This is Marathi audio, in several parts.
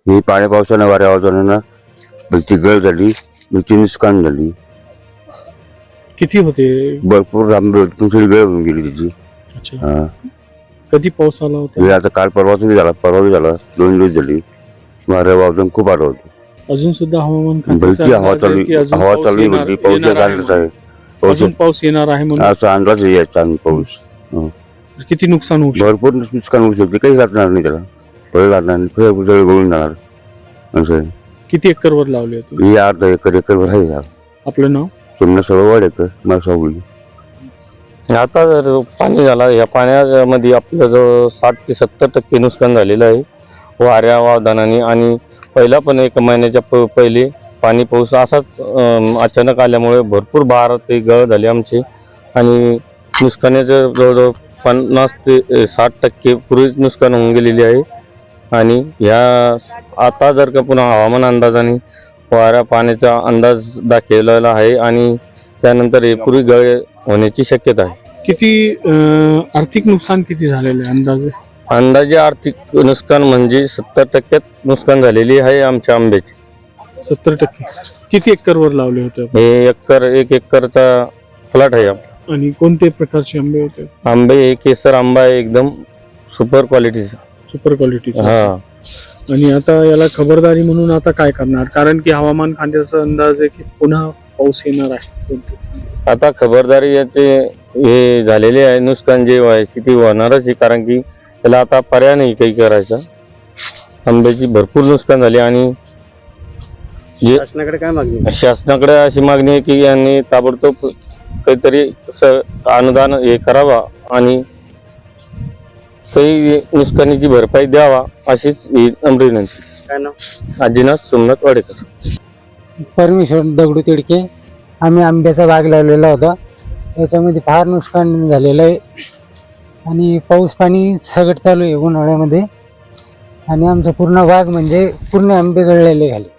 ही पाणी पावसाने वाऱ्या वाजवण्यानं भरती गळ झाली, भरती नुकसान झाली. किती होते? भरपूर आंबे होते, तुमची गळ होऊन गेली त्याची. अच्छा. कधी पाऊस आला होता? हे आता काल परवा झाला, परवा झाला, 2 दिवस झाली. वाऱ्या वाजून खूप आलं होतं. अजून सुद्धा हवामान भरती हवा चालू भरती पाऊस चालत आहे. अजून पाऊस येणार आहे म्हणून असा अंदाज यायचा पाऊस. किती नुकसान होऊ शकतं? भरपूर नुकसान होऊ शकते, काही घातणार नाही त्याला. फळ घालणार नाही, फळ गळून जाणार असं आहे. किती एकरवर लावले होते? हे अर्धा एकरवर आहे. आपलं नाव? सोमनाथ सरोवर येतं मासावली. आता जर पाणी झाला, या पाण्यामध्ये आपलं जवळ 60 ते 70% नुकसान झालेलं आहे वाऱ्या वादळाने. आणि पहिला पण 1 महिन्याच्या पहिले पाणी पाऊस असाच अचानक आल्यामुळे भरपूर बारा ते गळ झाले आमचे. आणि नुकसानाचं जवळजवळ 50 ते 60% पूर्वीच नुकसान होऊन गेलेले आहे. आणि ह्या आता जर का पुन्हा हवामान अंदाजाने वाऱ्या पाण्याचा अंदाज दाखवलेला आहे आणि त्यानंतर हे पूर्वी गळ होण्याची शक्यता आहे. किती आर्थिक नुकसान किती झालेलं आहे अंदाजे आर्थिक नुकसान म्हणजे 70% नुकसान झालेली आहे आमच्या आंब्याची. 70%? किती एकरवर लावले होते? हे 1 एकरचा प्लॉट आहे. आणि कोणते प्रकारचे आंबे होते? आंबे हे केसर आंबा आहे, एकदम सुपर क्वालिटीचा. सुपर क्वालिटीचा. हा. आणि आता याला खबरदारी म्हणून आता काय करणार? कारण की हवामान खात्याचा अंदाज आहे की पुन्हा पाऊस येणार आहे. आता खबरदारी याचे हे झालेले आहे, नुकसान जे व्हायची ती होणारच आहे. कारण की त्याला आता पर्याय नाही काही करायचा. आंब्याची भरपूर नुकसान झाली. आणि शासनाकडे काय मागणी? शासनाकडे अशी मागणी आहे की यांनी ताबडतोब काहीतरी अनुदान हे करावा आणि काही नुकसानीची भरपाई द्यावा, अशीच ही नम्र विनंती. काय नाव? आजीनाथ सोमनाथ वाडेकर. परमेश्वर दगडू तिडके. आम्ही आंब्याचा बाग लावलेला होता, त्याच्यामध्ये फार नुकसान झालेलं आहे. आणि पाऊस पाणी सगळं चालू आहे उन्हाळ्यामध्ये. आणि आमचा पूर्ण बाग म्हणजे पूर्ण आंबे गळलेले झाले.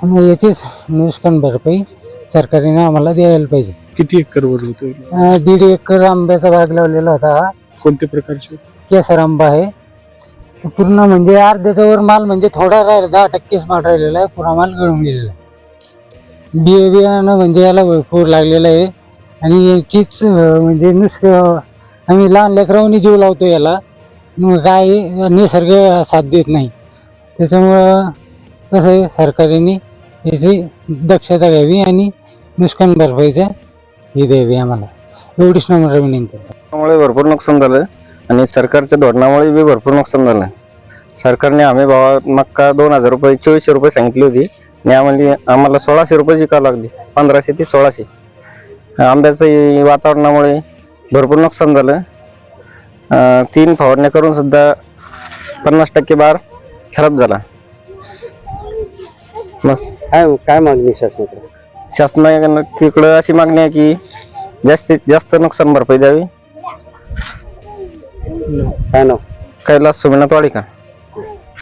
आणि याचीच नुकसान भरपाई सरकारने आम्हाला द्यायला पाहिजे. किती एकरवर होते? 1.5 एकर आंब्याचा बाग लावलेला होता. कोणत्या प्रकारचे? केसर आंबा आहे. पूर्ण म्हणजे अर्ध्याचा वर माल म्हणजे थोडा 10%च माल राहिलेला आहे, पुरा माल गळून गेलेला आहे. बियाणं म्हणजे याला भरपूर लागलेलं आहे. आणि याचीच म्हणजे आम्ही लहान लेकरांनी जीव लावतो याला, मग काय निसर्ग साथ देत नाही. त्याच्यामुळं कसं आहे, सरकारने याची दक्षता घ्यावी आणि नुकसान भरपाईचं हे द्यावी आम्हाला, एवढीच नम्र विनंती. त्यामुळे भरपूर नुकसान झालं आणि सरकारच्या धोरणामुळे बी भरपूर नुकसान झालं. सरकारने हमी भावात मक्का 2000 रुपये 2400 रुपये सांगितली होती आणि आम्हाला 1600 रुपये जिकावं लागली. 1500 ते 1600. आंब्याचं वातावरणामुळे भरपूर नुकसान झालं. 3 फवारण्या करून सुद्धा 50% बार खराब झाला. बस. काय मागणी शासनाकडे? शासनाकडे अशी मागणी आहे की जास्तीत जास्त नुकसान भरपाई द्यावी. काय नाव? कैलास सोमनाथ वाडेकर.